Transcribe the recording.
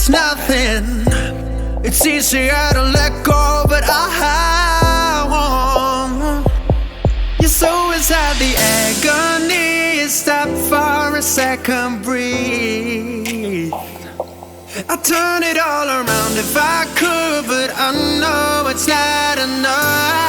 nothing. It's easier to let go, but I won't. Your soul inside the agony. Stop for a second, breathe. I'd turn it all around if I could, but I know it's not enough.